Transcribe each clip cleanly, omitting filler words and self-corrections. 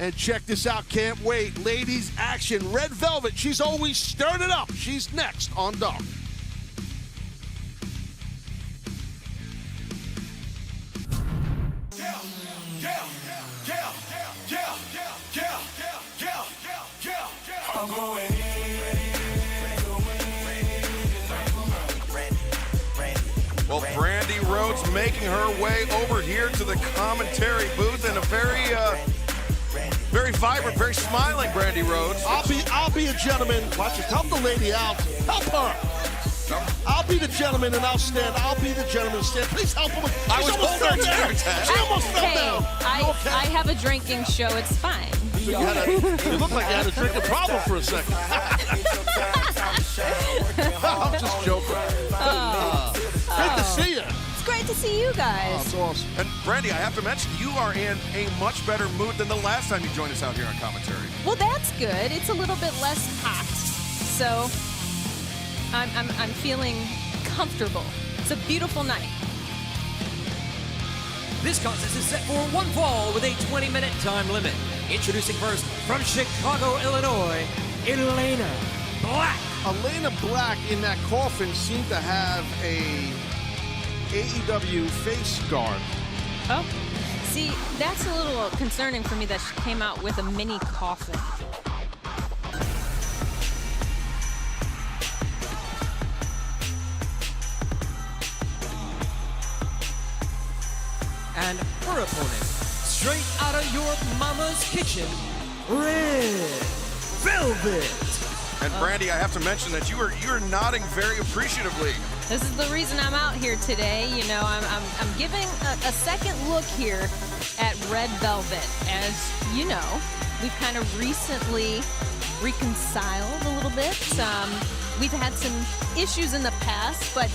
And check this out, can't wait. Ladies action, Red Velvet, she's always stirred it up. She's next on Dark. I'm going in. Well, Brandi Rhodes making her way over here to the commentary booth in a very vibrant, very smiling Brandi Rhodes. I'll be a gentleman. Watch this. Help the lady out. Help her. I'll be the gentleman and I'll stand. I'll be the gentleman and stand. Please help her. I was holding her. She almost fell down. I have a drinking show. It's fine. You look like you had a drinking problem for a second. I'm just joking. Good to see you. It's great to see you guys. Oh, it's awesome. And Brandi, I have to mention, you are in a much better mood than the last time you joined us out here on commentary. Well, that's good. It's a little bit less hot, so I'm feeling comfortable. It's a beautiful night. This contest is set for one fall with a 20-minute time limit. Introducing first, from Chicago, Illinois, Elayna Black. Elayna Black in that coffin seemed to have a AEW face guard. Oh, see, that's a little concerning for me that she came out with a mini coffin. And her opponent, straight out of your mama's kitchen, Red Velvet. And Brandi, I have to mention that you're nodding very appreciatively. This is the reason I'm out here today. You know, I'm giving a second look here at Red Velvet. As you know, we've kind of recently reconciled a little bit. We've had some issues in the past, but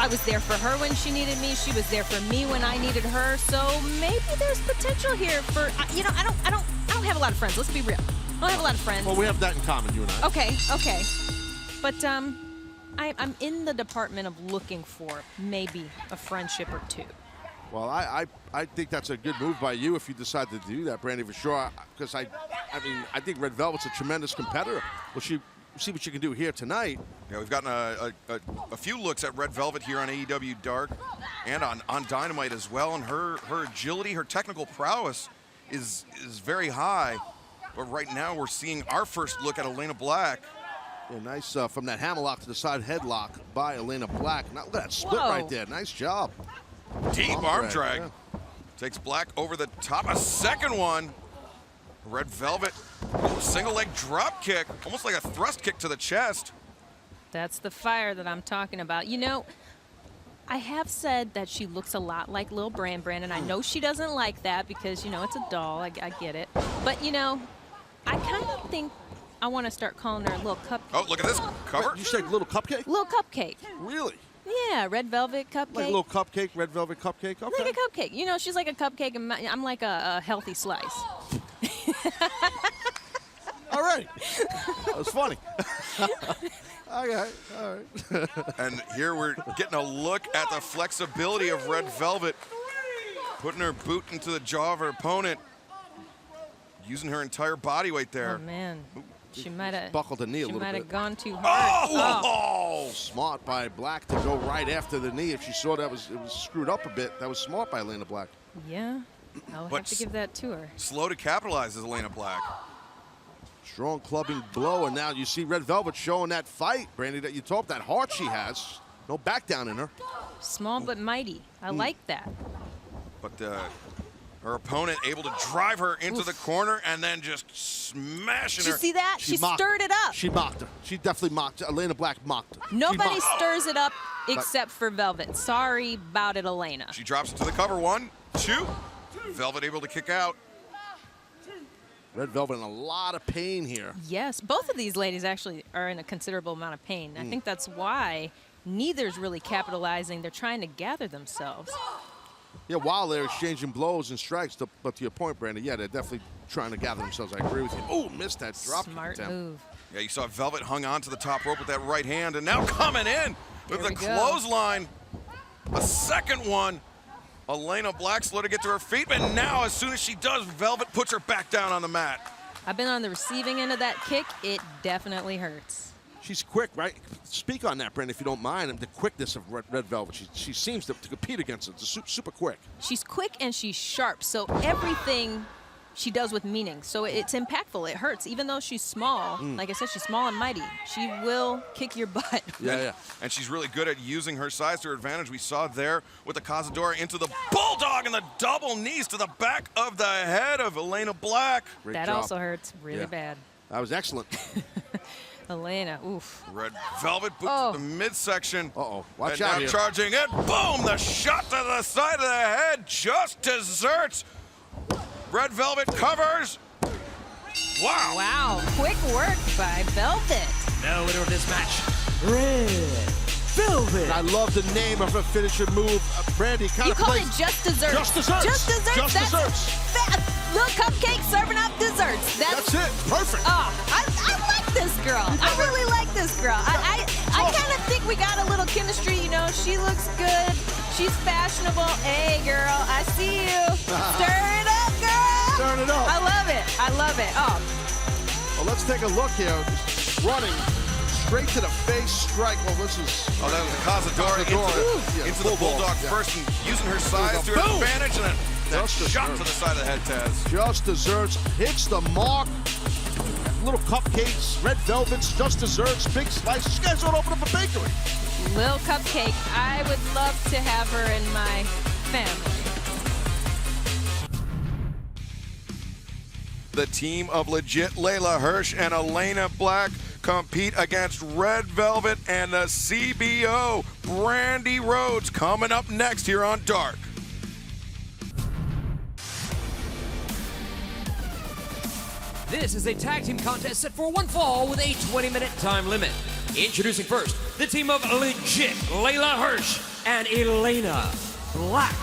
I was there for her when she needed me. She was there for me when I needed her. So maybe there's potential here for, you know, I don't have a lot of friends. Let's be real. I don't have a lot of friends. Well, we have that in common, you and I. Okay. But I'm in the department of looking for maybe a friendship or two. Well, I think that's a good move by you if you decide to do that, Brandi, for sure. Because I think Red Velvet's a tremendous competitor. Well, see what you can do here tonight. Yeah, we've gotten a few looks at Red Velvet here on AEW Dark and on Dynamite as well. And her agility, her technical prowess is very high. But right now we're seeing our first look at Elayna Black. Yeah, nice from that hammerlock to the side headlock by Elayna Black. Now look at that split Whoa. right there. Nice job. Deep arm drag. Yeah. Takes Black over the top. A second one. Red Velvet, single leg drop kick, almost like a thrust kick to the chest. That's the fire that I'm talking about. You know, I have said that she looks a lot like Lil Bran, and I know she doesn't like that because, you know, it's a doll. I get it. But, you know, I kind of think I want to start calling her Little Cupcake. Oh, look at this cover. Wait, you say little cupcake? Little Cupcake. Really? Yeah, Red Velvet Cupcake. Like a little cupcake, Red Velvet cupcake? Okay. Like a cupcake. You know, she's like a cupcake, and I'm like a healthy slice. All right. That was funny. Okay, all right. And here we're getting a look at the flexibility of Red Velvet, putting her boot into the jaw of her opponent, using her entire body weight there. Oh, man. She might have buckled the knee a little bit. She might have gone too hard. Oh! Smart by Black to go right after the knee. If she saw that it was screwed up a bit, that was smart by Elayna Black. Yeah, I'll have to give that to her. Slow to capitalize is Elayna Black. Strong clubbing blow, and now you see Red Velvet showing that fight, Brandi, that you talked, that heart she has. No back down in her. Small but mighty. I like that. But her opponent able to drive her into the corner and then just smashing her. Did you see that? She stirred it up. She mocked her. She definitely mocked her. Elayna Black mocked her. Nobody stirs it up except for Velvet. Sorry about it, Elayna. She drops into the cover. 1, 2. Velvet able to kick out. Red Velvet in a lot of pain here. Yes, both of these ladies actually are in a considerable amount of pain. I think that's why neither's really capitalizing. They're trying to gather themselves. Yeah, while they're exchanging blows and strikes, but to your point, Brandi, yeah, they're definitely trying to gather themselves. I agree with you. Oh, missed that drop. Smart move. Yeah, you saw Velvet hung on to the top rope with that right hand, and now coming in with the There we go. clothesline. A second one. Elayna Black slow to get to her feet, but now as soon as she does, Velvet puts her back down on the mat. I've been on the receiving end of that kick. It definitely hurts. She's quick, right? Speak on that, Brandi, if you don't mind. The quickness of Red Velvet. She seems to compete against it. It's super quick. She's quick and she's sharp, so everything she does with meaning. So it's impactful. It hurts. Even though she's small, like I said, she's small and mighty. She will kick your butt. Yeah. And she's really good at using her size to her advantage. We saw there with the Cazadora into the Bulldog and the double knees to the back of the head of Elayna Black. Great That job. also hurts really bad. That was excellent. Elayna, oof. Red Velvet boots to the midsection. Uh-oh. Watch and out now here. charging it. Boom! The shot to the side of the head just deserts. Red Velvet covers. Wow. Wow, quick work by Velvet. The winner of this match, Red Velvet. I love the name of her finisher move. Brandi kind You of call plays. it just desserts. Just desserts. Just desserts. Just That's desserts. Little cupcake serving up desserts. That's it. Perfect. Oh, I like this girl. I really like this girl. I kind of think we got a little chemistry, you know. She looks good. She's fashionable. Hey, girl, I see you. Stir it up, girl. Stirring it up. I love it. I love it. Oh, Well, let's take a look here. Just running straight to the face strike. Well, this is. Oh, that was the Cazadora into the Bulldog first and using her size to her Boom. advantage, and then that Just shot to desserts. the side of the head, Taz. Just desserts. Hits the mark. Little cupcakes, Red Velvets, just desserts, big slices. You guys don't open up a bakery. Lil Cupcake. I would love to have her in my family. The team of legit Leyla Hirsch and Elayna Black compete against Red Velvet and the CBO, Brandi Rhodes, coming up next here on Dark. This is a tag team contest set for one fall with a 20-minute time limit. Introducing first, the team of legit Leyla Hirsch and Elayna Black.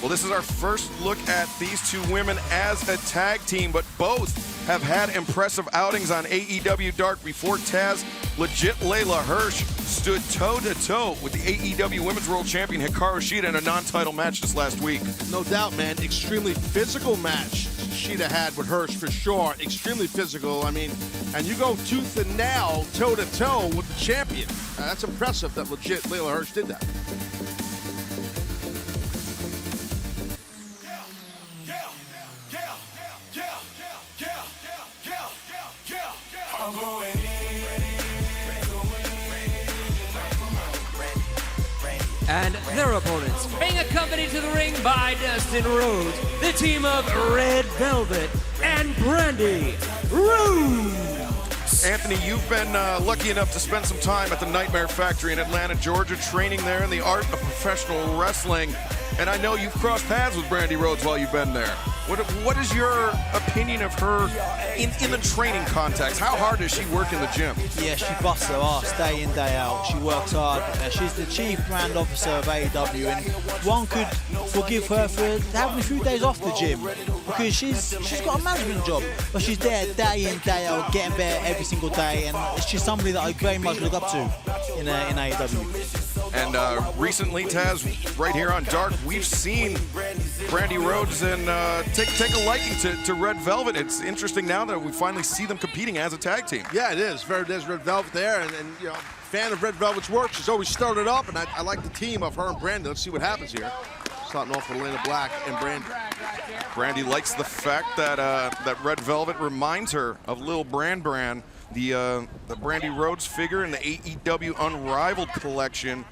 Well, this is our first look at these two women as a tag team, but both have had impressive outings on AEW Dark before. Taz. Legit Leyla Hirsch stood toe-to-toe with the AEW Women's World Champion Hikaru Shida in a non-title match this last week. No doubt, man. Extremely physical match Shida had with Hirsch for sure. Extremely physical. I mean, and you go tooth and nail, toe-to-toe with the champion. That's impressive that legit Leyla Hirsch did that. I'm going in. And their opponents, being accompanied to the ring by Dustin Rhodes, the team of Red Velvet and Brandi Rhodes. Anthony, you've been lucky enough to spend some time at the Nightmare Factory in Atlanta, Georgia, training there in the art of professional wrestling. And I know you've crossed paths with Brandi Rhodes while you've been there. What is your opinion of her in the training context? How hard does she work in the gym? Yeah, she busts her ass day in, day out. She works hard. She's the chief brand officer of AEW, and one could forgive her for having a few days off the gym because she's got a management job, but she's there day in, day out, getting better every single day, and she's somebody that I very much look up to in AEW. And recently, Taz, right here on Dark, we've seen Brandi Rhodes and take a liking to Red Velvet. It's interesting now that we finally see them competing as a tag team. Yeah, it is. There's Red Velvet there, and you know, fan of Red Velvet's work. She's always started up, and I like the team of her and Brandi. Let's see what happens here. Starting off with Elayna Black and Brandi. Brandi likes the fact that that Red Velvet reminds her of Lil Brand, the Brandi Rhodes figure in the AEW Unrivaled collection,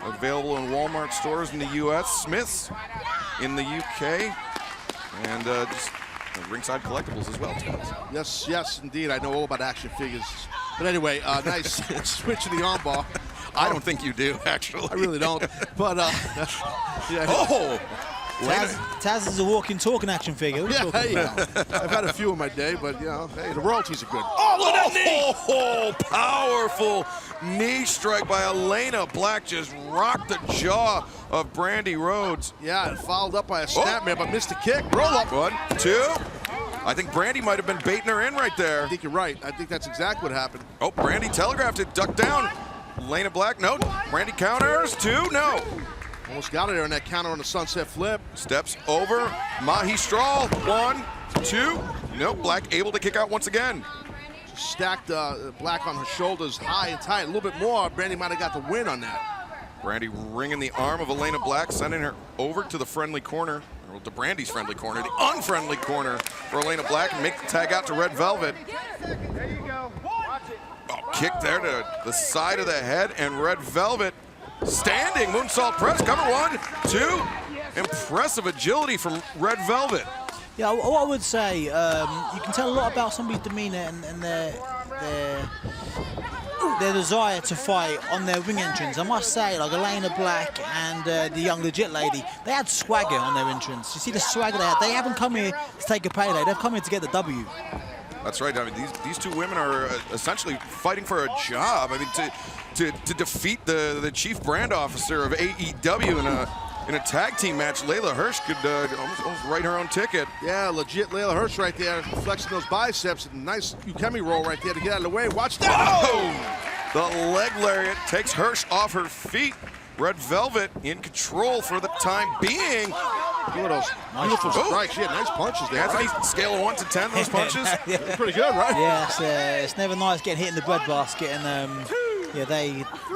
available in Walmart stores in the U.S., Smith's in the U.K., and just Ringside Collectibles as well. Yes, indeed. I know all about action figures. But anyway, nice switch to the armbar. I don't think you do, actually. I really don't. But yeah. Oh! Taz is a walking, talking action figure. Yeah, hey, I've had a few in my day, but you know, hey, the royalties are good. Oh, look at that knee! Oh, powerful knee strike by Elayna Black just rocked the jaw of Brandi Rhodes. Yeah, and followed up by a snapmare, but missed the kick. Roll up. 1, 2. I think Brandi might have been baiting her in right there. I think you're right. I think that's exactly what happened. Oh, Brandi telegraphed it, ducked down. Elayna Black, no. Brandi counters, 2, no. Almost got her there on that counter on the sunset flip. Steps over, Mahi Strahl, 1, 2. Nope, Black able to kick out once again. Stacked Black on her shoulders high and tight. A little bit more, Brandi might have got the win on that. Brandi wringing the arm of Elayna Black, sending her over to the friendly corner, or to Brandi's friendly corner, the unfriendly corner for Elayna Black, and make the tag out to Red Velvet. There you go. Watch it. Oh, kick there to the side of the head, and Red Velvet standing moonsault press, cover 1, 2. Impressive agility from Red Velvet. Yeah, what I would say, you can tell a lot about somebody's demeanor and their desire to fight on their ring entrance. I must say, like Elayna Black and the young legit lady, they had swagger on their entrance. You see the swagger they had. They haven't come here to take a payday. They've come here to get the W. That's right. I mean, these two women are essentially fighting for a job. I mean, to defeat the chief brand officer of AEW in a tag team match, Leyla Hirsch could almost write her own ticket. Yeah, legit Leyla Hirsch right there, flexing those biceps. Nice Ukemi roll right there to get out of the way. Watch that! Oh! The leg lariat takes Hirsch off her feet. Red Velvet in control for the time being. Look at those beautiful strikes. She had nice punches there. Anthony, scale of 1 to 10, those punches? Yeah. Pretty good, right? Yeah, it's never nice getting hit in the breadbasket, and yeah,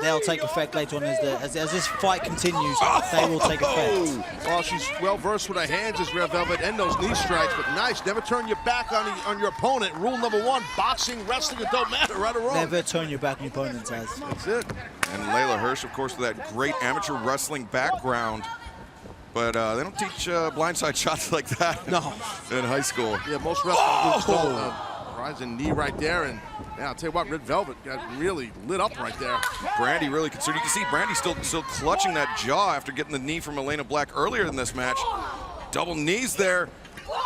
they'll take effect later on as this fight continues. They will take effect. Well, she's well versed with her hands as Red Velvet and those knee strikes, but nice. Never turn your back on your opponent. Rule number 1: boxing, wrestling, it don't matter, right or wrong. Never turn your back on your opponent, Taz. That's it. And Leyla Hirsch, of course, with that great amateur wrestling background. But they don't teach blindside shots like that in high school. Yeah, most wrestling groups don't. Rising knee right there, and yeah, I'll tell you what, Red Velvet got really lit up right there. Brandi really concerned. You can see Brandi still clutching that jaw after getting the knee from Elayna Black earlier in this match. Double knees there,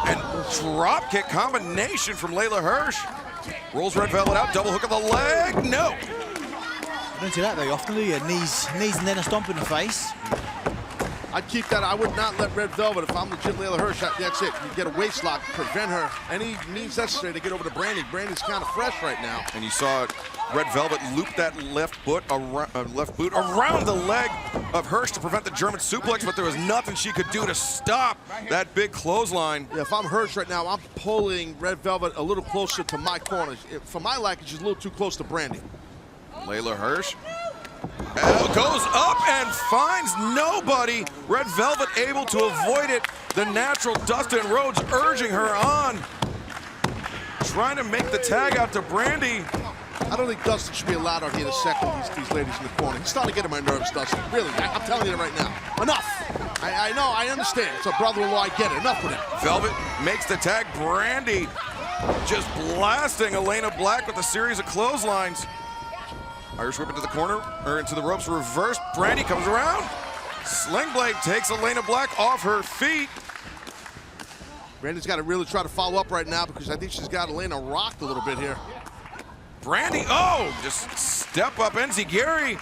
and drop kick combination from Leyla Hirsch. Rolls Red Velvet out, double hook of the leg, no. You don't see that very often, do you? Knees and then a stomp in the face. I'd keep that. I would not let Red Velvet, if I'm legit Leyla Hirsch, that's it. You get a waist lock, prevent her any means necessary to get over to Brandi. Brandi's kind of fresh right now. And you saw Red Velvet loop that left boot around the leg of Hirsch to prevent the German suplex, but there was nothing she could do to stop that big clothesline. Yeah, if I'm Hirsch right now, I'm pulling Red Velvet a little closer to my corner. For my liking, she's a little too close to Brandi. Leyla Hirsch goes up and finds nobody. Red Velvet able to avoid it. The natural Dustin Rhodes urging her on. Trying to make the tag out to Brandi. I don't think Dustin should be allowed out here to second these ladies in the corner. He's starting to get on my nerves, Dustin. Really, I'm telling you right now. Enough. I know, I understand. It's a brother-in-law, I get it. Enough with it. Velvet makes the tag. Brandi just blasting Elayna Black with a series of clotheslines. Irish whip into the corner, or into the ropes, reverse. Brandi comes around. Sling blade takes Elayna Black off her feet. Brandi's got to really try to follow up right now because I think she's got Elayna rocked a little bit here. Brandi, just step up. Enziguri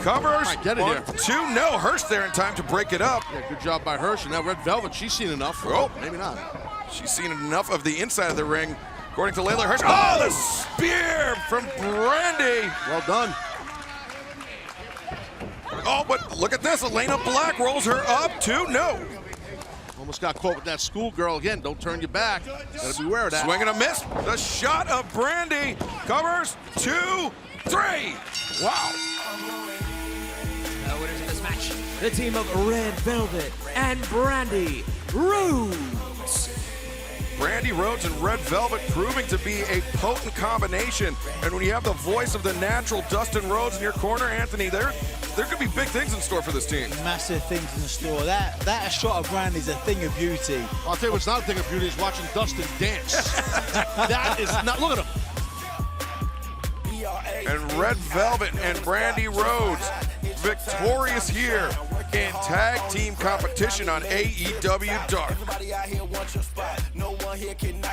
covers. Get it 1, 2, no. Hirsch there in time to break it up. Yeah, good job by Hirsch. And now Red Velvet, she's seen enough. Oh, maybe not. She's seen enough of the inside of the ring. According to Leyla Hirsch. Oh, the spear from Brandi. Well done. Oh, but look at this. Elayna Black rolls her up. 2, no. Almost got caught with that schoolgirl again. Don't turn your back. Gotta beware of that. Swing and a miss. The shot of Brandi. Covers. 2, 3. Wow. The winners of this match, the team of Red Velvet and Brandi Rhodes. Brandi Rhodes and Red Velvet proving to be a potent combination. And when you have the voice of the natural Dustin Rhodes in your corner, Anthony, there could be big things in store for this team. Massive things in store. That shot of Brandi is a thing of beauty. I'll tell you what's not a thing of beauty is watching Dustin dance. That is not, look at him. And Red Velvet and Brandi Rhodes victorious here in tag team competition on AEW Dark.